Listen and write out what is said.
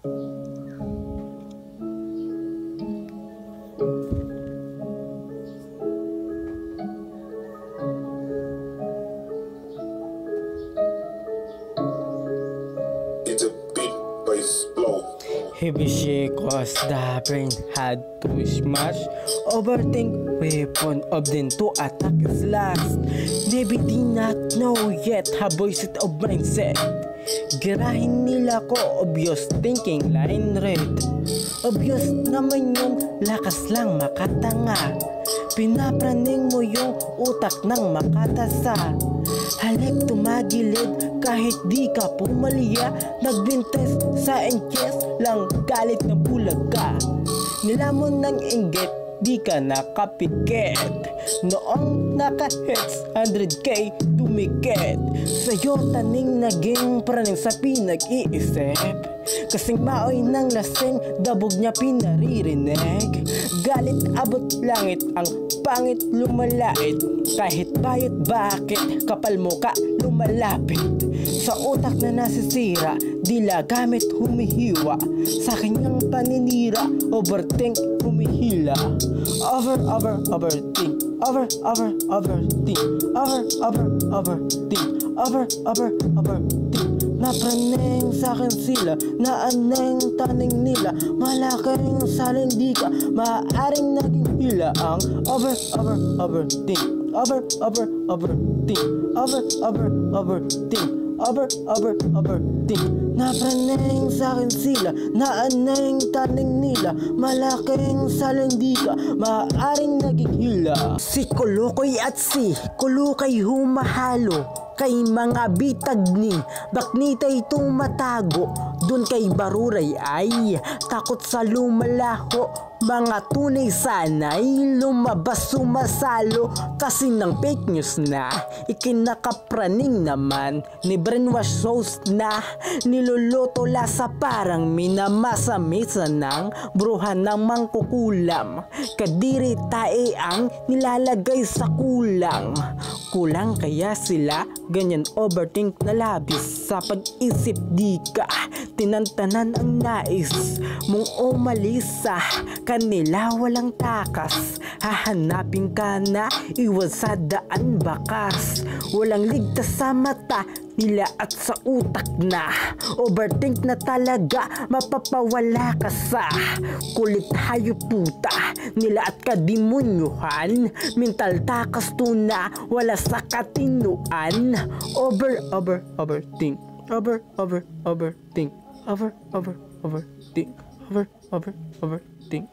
It's a big bass blow. Heavy shake cause the brain had to smash. Overthink weapon of them to attack is last. Maybe did not know yet habang set of mindset. Girahin nila ko obvious thinking line red. Obvious naman yung lakas lang makatanga. Pinapraning mo yung utak ng makatasa. Halip tumagilid kahit di ka pumalya. Nagbintes sa enches lang galit na bulag ka. Nilamon ng inggit di ka nakapikit. Noong naka-hits 100k tumikit. Sa'yo taning naging praning sa pinag-iisip. Kasing maoy ng lasing dabog niya pinaririnig. Galit abot langit ang pangit lumalait. Kahit bayot bakit kapal mo ka lumalapit. Sa utak na nasisira dila gamit humihiwa. Sa kanyang paninira overthink humihila. Overthink. Overthink. Overthink. Napraning sa'kin sila, naaneng taning nila. Malaking salindi ka, maaaring naging hila ang overthink. Overthink. Napraning sa'kin sila, naaneng taning nila. Malaking salindi ka, maaaring naging hila. Si Kulukoy at si Kulukay humahalo. Kay mga bitag ni baknitay tumatago. Dun kay Baruray ay takot sa lumalaho. Mga tunay sanay lumabas sumasalo. Kasi ng fake news na ikinakapraning naman. Ni brainwash sauce na niluluto lasa parang minamasamisan ng bruhan ng mangkukulam. Kadiri tae ang nilalagay sa kulang. Kulang kaya sila ganyan overthink na labis. Sa pag-isip di ka tinantanan ang nais mong umalis sa kanila walang takas. Hahanapin ka na iwas sa daan bakas. Walang ligtas sa mata nila at sa utak na. Overthink na talaga mapapawala ka sa kulit hayop puta nila at kadimunyuhan. Mental takas tuna wala sa katinuan. Overthink. Overthink. Overthink.